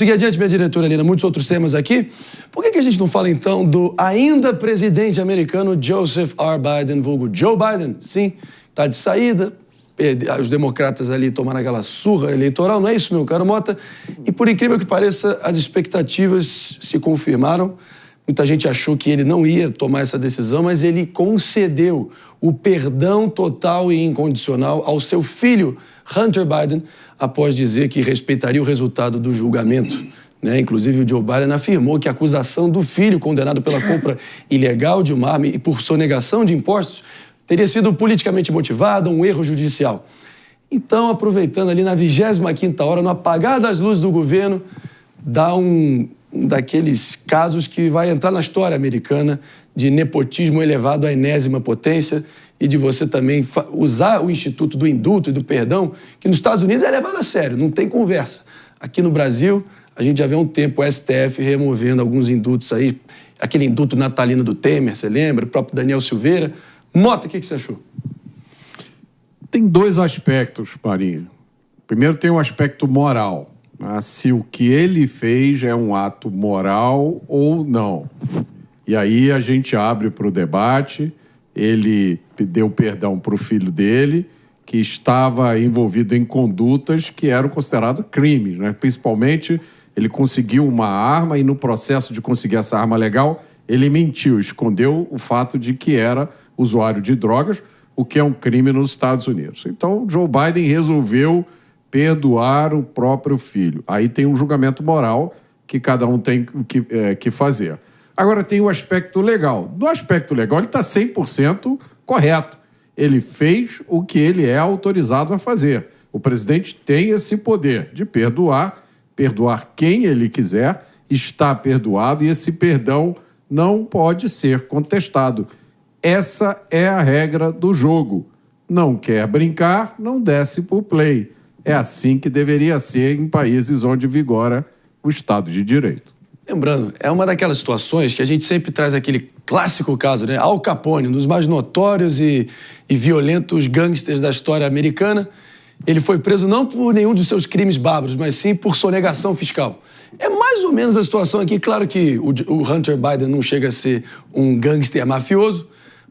Seguir adiante, minha diretora Lina, muitos outros temas aqui. Por que a gente não fala, então, do ainda presidente americano Joseph R. Biden, vulgo Joe Biden? Sim, está de saída, os democratas ali tomaram aquela surra eleitoral, não é isso, meu caro Mota? E por incrível que pareça, as expectativas se confirmaram. Muita gente achou que ele não ia tomar essa decisão, mas ele concedeu o perdão total e incondicional ao seu filho, Hunter Biden, após dizer que respeitaria o resultado do julgamento. Inclusive, o Joe Biden afirmou que a acusação do filho, condenado pela compra ilegal de uma arma e por sonegação de impostos, teria sido politicamente motivada, um erro judicial. Então, aproveitando ali na 25ª hora, no apagar das luzes do governo, dá um daqueles casos que vai entrar na história americana de nepotismo elevado à enésima potência e de você também usar o instituto do indulto e do perdão, que nos Estados Unidos é levado a sério, não tem conversa. Aqui no Brasil, a gente já vê há um tempo o STF removendo alguns indultos aí, aquele indulto natalino do Temer, você lembra? O próprio Daniel Silveira. Mota, o que você achou? Tem dois aspectos, Parinho. Primeiro tem um aspecto moral. Se o que ele fez é um ato moral ou não. E aí a gente abre para o debate. Ele deu perdão para o filho dele, que estava envolvido em condutas que eram consideradas crimes, né? Principalmente, ele conseguiu uma arma e no processo de conseguir essa arma legal, ele mentiu, escondeu o fato de que era usuário de drogas, o que é um crime nos Estados Unidos. Então, Joe Biden resolveu perdoar o próprio filho. Aí tem um julgamento moral que cada um tem que fazer. Agora tem o aspecto legal. Do aspecto legal, ele está 100% correto. Ele fez o que ele é autorizado a fazer. O presidente tem esse poder de perdoar quem ele quiser, está perdoado, e esse perdão não pode ser contestado. Essa é a regra do jogo. Não quer brincar, não desce por play. É assim que deveria ser em países onde vigora o Estado de Direito. Lembrando, é uma daquelas situações que a gente sempre traz aquele clássico caso, né? Al Capone, um dos mais notórios e violentos gangsters da história americana. Ele foi preso não por nenhum dos seus crimes bárbaros, mas sim por sonegação fiscal. É mais ou menos a situação aqui. Claro que o Hunter Biden não chega a ser um gangster mafioso,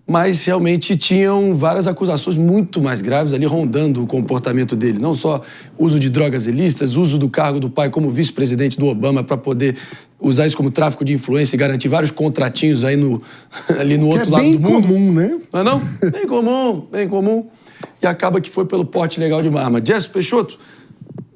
mas realmente tinham várias acusações muito mais graves ali rondando o comportamento dele. Não só uso de drogas ilícitas, uso do cargo do pai como vice-presidente do Obama para poder usar isso como tráfico de influência e garantir vários contratinhos aí ali no outro lado do mundo. É bem comum, né? Não é não? Bem comum, bem comum. E acaba que foi pelo porte legal de uma arma. Jesse Peixoto,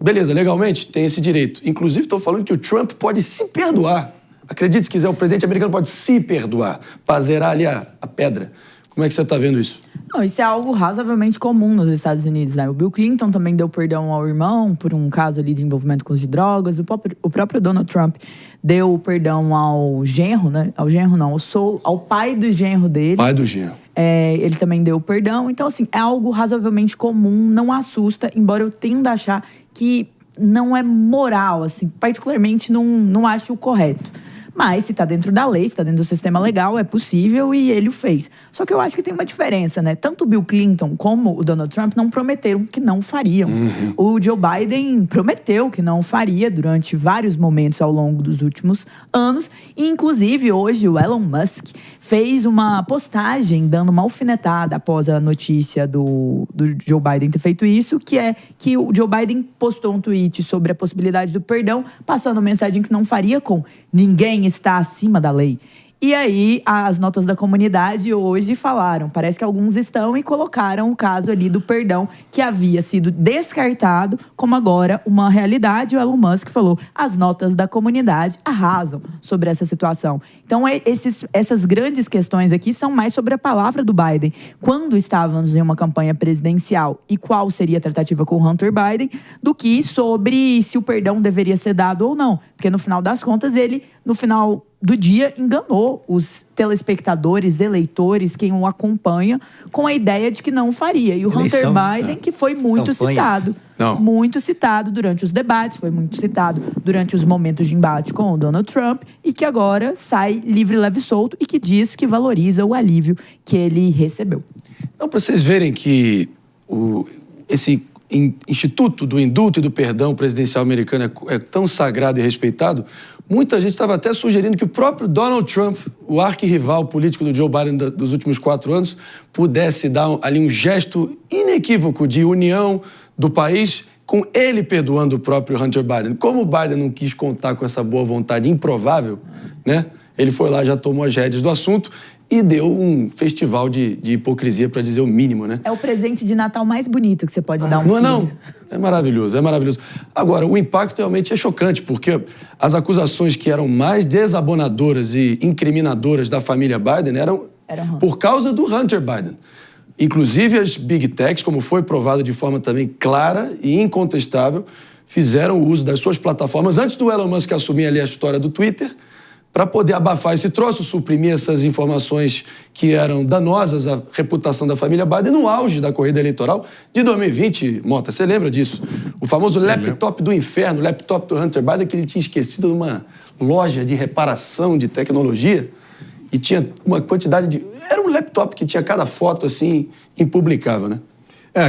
beleza, legalmente tem esse direito. Inclusive, estão falando que o Trump pode se perdoar. Acredite se quiser, o presidente americano pode se perdoar para zerar ali a pedra. Como é que você está vendo isso? Não, isso é algo razoavelmente comum nos Estados Unidos, né? O Bill Clinton também deu perdão ao irmão por um caso ali de envolvimento com os de drogas. O próprio Donald Trump deu perdão ao genro, né? Ao genro não, ao pai do genro dele. Pai do genro. Ele também deu perdão. Então, assim, é algo razoavelmente comum, não assusta, embora eu tenda a achar que não é moral, assim, particularmente não acho o correto. Mas se está dentro da lei, se está dentro do sistema legal, é possível e ele o fez. Só que eu acho que tem uma diferença, né? Tanto o Bill Clinton como o Donald Trump não prometeram que não fariam. O Joe Biden prometeu que não faria durante vários momentos ao longo dos últimos anos. E, inclusive, hoje o Elon Musk fez uma postagem dando uma alfinetada após a notícia do Joe Biden ter feito isso, que é que o Joe Biden postou um tweet sobre a possibilidade do perdão, passando a mensagem que não faria com ninguém está acima da lei. E aí, as notas da comunidade hoje falaram, parece que alguns estão e colocaram o caso ali do perdão que havia sido descartado como agora uma realidade. O Elon Musk falou, as notas da comunidade arrasam sobre essa situação. Então, essas grandes questões aqui são mais sobre a palavra do Biden. Quando estávamos em uma campanha presidencial e qual seria a tratativa com o Hunter Biden, do que sobre se o perdão deveria ser dado ou não. Porque no final das contas, ele, no final do dia, enganou os telespectadores, eleitores, quem o acompanha, com a ideia de que não faria. E o Hunter Biden, que foi muito citado. Muito citado durante os debates, foi muito citado durante os momentos de embate com o Donald Trump, e que agora sai livre, leve e solto, e que diz que valoriza o alívio que ele recebeu. Então, para vocês verem que esse instituto do indulto e do perdão presidencial americano é tão sagrado e respeitado, muita gente estava até sugerindo que o próprio Donald Trump, o arquirrival político do Joe Biden dos últimos 4 anos, pudesse dar ali um gesto inequívoco de união do país, com ele perdoando o próprio Hunter Biden. Como o Biden não quis contar com essa boa vontade improvável, né? Ele foi lá, já tomou as rédeas do assunto e deu um festival de hipocrisia, para dizer o mínimo, né? É o presente de Natal mais bonito que você pode dar a um filho. Não. É maravilhoso, é maravilhoso. Agora, o impacto realmente é chocante, porque as acusações que eram mais desabonadoras e incriminadoras da família Biden eram por causa do Hunter Biden. Inclusive, as Big Techs, como foi provado de forma também clara e incontestável, fizeram uso das suas plataformas, antes do Elon Musk assumir ali a história do Twitter, para poder abafar esse troço, suprimir essas informações que eram danosas à reputação da família Biden no auge da corrida eleitoral de 2020, Mota, você lembra disso? O famoso laptop do inferno, o laptop do Hunter Biden, que ele tinha esquecido numa loja de reparação de tecnologia e tinha uma quantidade de... Era um laptop que tinha cada foto, assim, impublicável, né?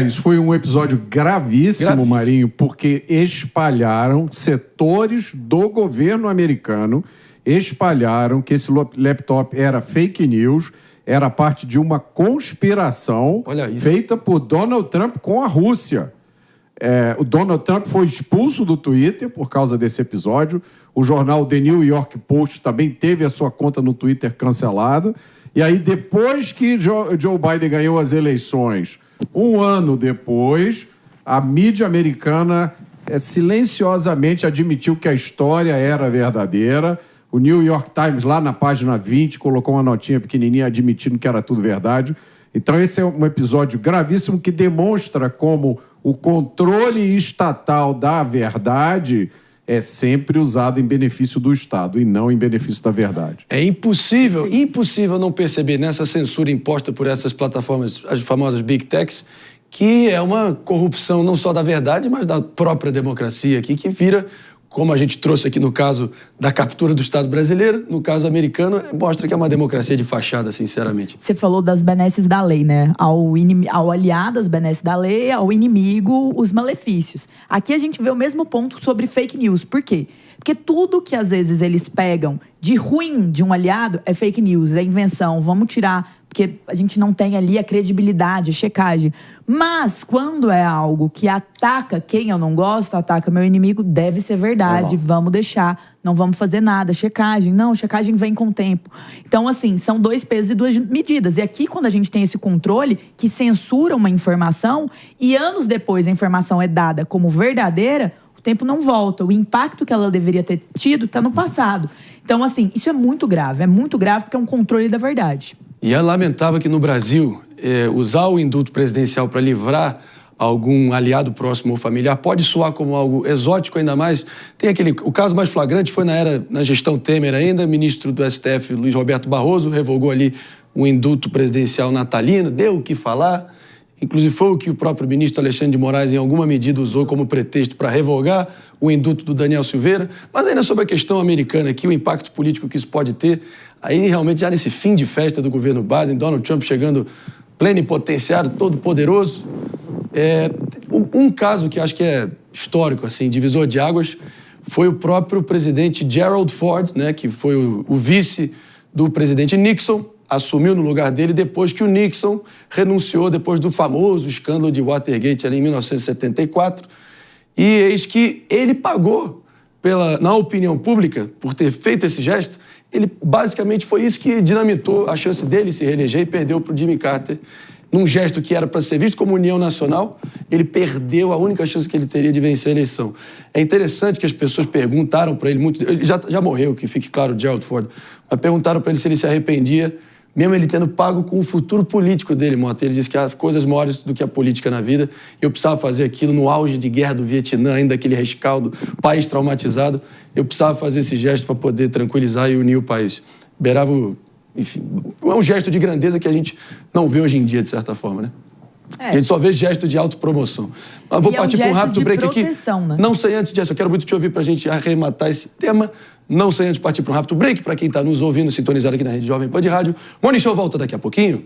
Isso foi um episódio gravíssimo, Marinho, porque espalharam setores do governo americano, espalharam que esse laptop era fake news, era parte de uma conspiração feita por Donald Trump com a Rússia. O Donald Trump foi expulso do Twitter por causa desse episódio. O jornal The New York Post também teve a sua conta no Twitter cancelada. E aí, depois que Joe Biden ganhou as eleições, um ano depois, a mídia americana silenciosamente admitiu que a história era verdadeira. O New York Times, lá na página 20, colocou uma notinha pequenininha admitindo que era tudo verdade. Então, esse é um episódio gravíssimo que demonstra como o controle estatal da verdade é sempre usado em benefício do Estado e não em benefício da verdade. É impossível não perceber nessa censura imposta por essas plataformas, as famosas Big Techs, que é uma corrupção não só da verdade, mas da própria democracia aqui, que vira, como a gente trouxe aqui no caso da captura do Estado brasileiro, no caso americano, mostra que é uma democracia de fachada, sinceramente. Você falou das benesses da lei, né? Ao aliado, as benesses da lei, ao inimigo, os malefícios. Aqui a gente vê o mesmo ponto sobre fake news. Por quê? Porque tudo que às vezes eles pegam de ruim de um aliado é fake news, é invenção, vamos tirar... porque a gente não tem ali a credibilidade, a checagem. Mas, quando é algo que ataca quem eu não gosto, ataca meu inimigo, deve ser verdade, vamos deixar, não vamos fazer nada. Checagem, não, checagem vem com o tempo. Então, assim, são 2 pesos e 2 medidas. E aqui, quando a gente tem esse controle que censura uma informação e anos depois a informação é dada como verdadeira, o tempo não volta. O impacto que ela deveria ter tido está no passado. Então, assim, isso é muito grave porque é um controle da verdade. E é lamentável que no Brasil, usar o indulto presidencial para livrar algum aliado próximo ou familiar pode soar como algo exótico, ainda mais. Tem o caso mais flagrante foi na gestão Temer ainda, ministro do STF, Luiz Roberto Barroso, revogou ali o indulto presidencial natalino, deu o que falar. Inclusive foi o que o próprio ministro Alexandre de Moraes, em alguma medida, usou como pretexto para revogar o indulto do Daniel Silveira. Mas ainda sobre a questão americana aqui, o impacto político que isso pode ter, aí realmente já nesse fim de festa do governo Biden, Donald Trump chegando plenipotenciário, todo poderoso. Um caso que acho que é histórico, assim, divisor de águas, foi o próprio presidente Gerald Ford, né, que foi o vice do presidente Nixon, assumiu no lugar dele depois que o Nixon renunciou depois do famoso escândalo de Watergate ali em 1974. E eis que ele pagou, na opinião pública, por ter feito esse gesto. Ele basicamente foi isso que dinamitou a chance dele se reeleger e perdeu para o Jimmy Carter. Num gesto que era para ser visto como união nacional, ele perdeu a única chance que ele teria de vencer a eleição. É interessante que as pessoas perguntaram para ele, ele já morreu, que fique claro, Gerald Ford, mas perguntaram para ele se ele se arrependia, mesmo ele tendo pago com o futuro político dele, Mota. Ele disse que há coisas maiores do que a política na vida. Eu precisava fazer aquilo no auge de guerra do Vietnã, ainda aquele rescaldo, país traumatizado. Eu precisava fazer esse gesto para poder tranquilizar e unir o país. Beirava, enfim, é um gesto de grandeza que a gente não vê hoje em dia, de certa forma, né? A gente só vê gesto de autopromoção. Mas vou partir para um rápido break aqui. Né? Não sei antes disso, eu quero muito te ouvir para a gente arrematar esse tema. Não sei antes de partir para um rápido break, para quem está nos ouvindo, sintonizado aqui na Rede Jovem Pan de Rádio. Morning Show volta daqui a pouquinho.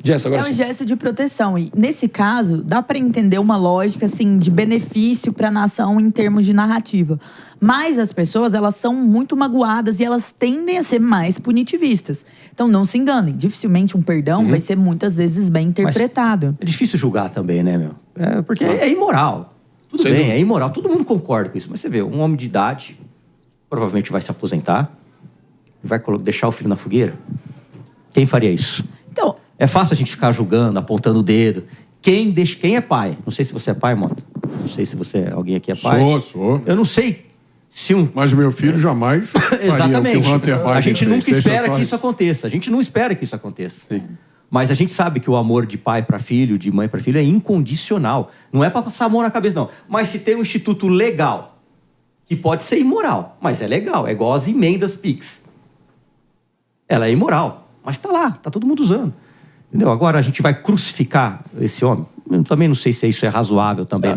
Jess, agora um gesto de proteção. E, nesse caso, dá para entender uma lógica, assim, de benefício para a nação em termos de narrativa. Mas as pessoas, elas são muito magoadas e elas tendem a ser mais punitivistas. Então, não se enganem. Dificilmente um perdão vai ser, muitas vezes, bem interpretado. É difícil julgar também, né, meu? Porque é imoral. Tudo bem, é imoral. Todo mundo concorda com isso. Mas você vê, um homem de idade provavelmente vai se aposentar e vai deixar o filho na fogueira. Quem faria isso? Então... É fácil a gente ficar julgando, apontando o dedo. Quem é pai? Não sei se você é pai, Mota. Não sei se alguém aqui é pai. Sou. Eu não sei se Mas meu filho jamais faria. Exatamente. O que o Hunter Biden a gente nunca fez. espera que isso aconteça. A gente não espera que isso aconteça. Sim. Mas a gente sabe que o amor de pai para filho, de mãe para filho, é incondicional. Não é para passar a mão na cabeça, não. Mas se tem um instituto legal, que pode ser imoral, mas é legal, é igual as emendas PIX. Ela é imoral, mas tá lá, tá todo mundo usando. Entendeu? Agora a gente vai crucificar esse homem. Eu também não sei se isso é razoável também.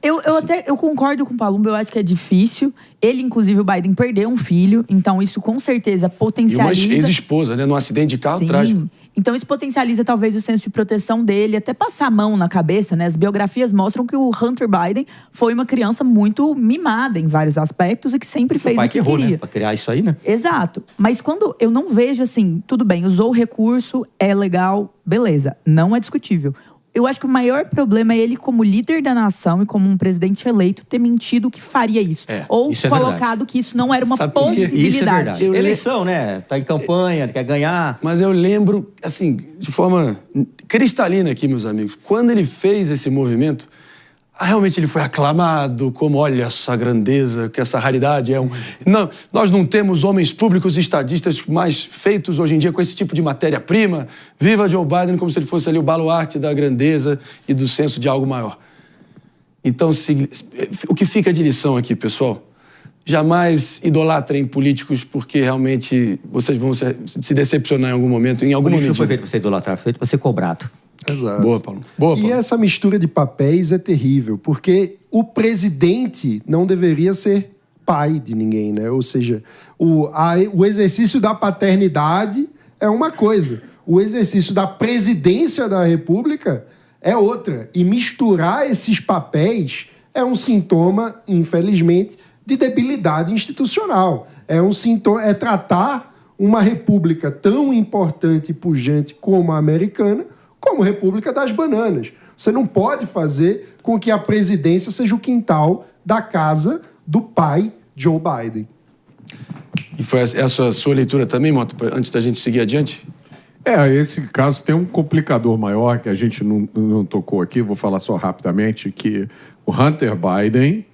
Eu concordo com o Palumbo, eu acho que é difícil. Ele, inclusive, o Biden perdeu um filho, então isso com certeza potencializa... E uma ex-esposa, né? Num acidente de carro trágico. Então isso potencializa talvez o senso de proteção dele, até passar a mão na cabeça, né? As biografias mostram que o Hunter Biden foi uma criança muito mimada em vários aspectos e que sempre fez o que errou, queria. Né? Pra criar isso aí, né? Exato. Mas quando eu não vejo assim, tudo bem, usou o recurso, é legal, beleza, não é discutível. Eu acho que o maior problema é ele, como líder da nação e como um presidente eleito, ter mentido que faria isso. Ou isso colocado que isso não era uma possibilidade. Isso é verdade. Eleição, né? Tá em campanha, quer ganhar. Mas eu lembro, assim, de forma cristalina aqui, meus amigos, quando ele fez esse movimento, realmente ele foi aclamado como, olha essa grandeza, que essa raridade é um... Não, nós não temos homens públicos e estadistas mais feitos hoje em dia com esse tipo de matéria-prima. Viva Joe Biden como se ele fosse ali o baluarte da grandeza e do senso de algo maior. Então, o que fica de lição aqui, pessoal? Jamais idolatrem políticos porque realmente vocês vão se decepcionar em algum momento. Em algum momento. Não foi feito para ser idolatrado, foi feito para ser cobrado. Exato. Boa, Paulo. Boa, Paulo. E essa mistura de papéis é terrível, porque o presidente não deveria ser pai de ninguém, né? Ou seja, o exercício da paternidade é uma coisa, o exercício da presidência da República é outra. E misturar esses papéis é um sintoma, infelizmente, de debilidade institucional. É um sintoma, é tratar uma república tão importante e pujante como a americana como República das Bananas. Você não pode fazer com que a presidência seja o quintal da casa do pai Joe Biden. E foi essa a sua leitura também, Mota, antes da gente seguir adiante? Esse caso tem um complicador maior que a gente não tocou aqui, vou falar só rapidamente, que o Hunter Biden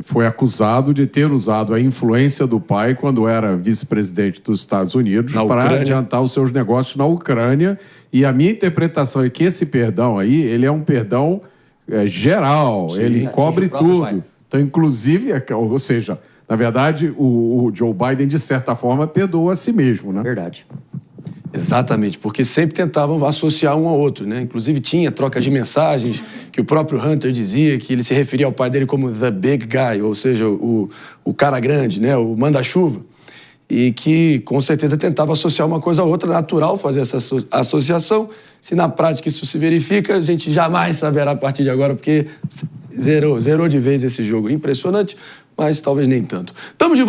foi acusado de ter usado a influência do pai quando era vice-presidente dos Estados Unidos para adiantar os seus negócios na Ucrânia. E a minha interpretação é que esse perdão aí, ele é um perdão geral, sim, ele cobre tudo. Pai. Então, inclusive, ou seja, na verdade, o Joe Biden, de certa forma, perdoa a si mesmo, né? Verdade. Exatamente, porque sempre tentavam associar um ao outro, né? Inclusive tinha trocas de mensagens que o próprio Hunter dizia que ele se referia ao pai dele como the big guy, ou seja, o cara grande, né? O manda-chuva. E que, com certeza, tentava associar uma coisa a outra, natural fazer essa associação. Se na prática isso se verifica, a gente jamais saberá a partir de agora, porque zerou de vez esse jogo. Impressionante, mas talvez nem tanto. Estamos de volta.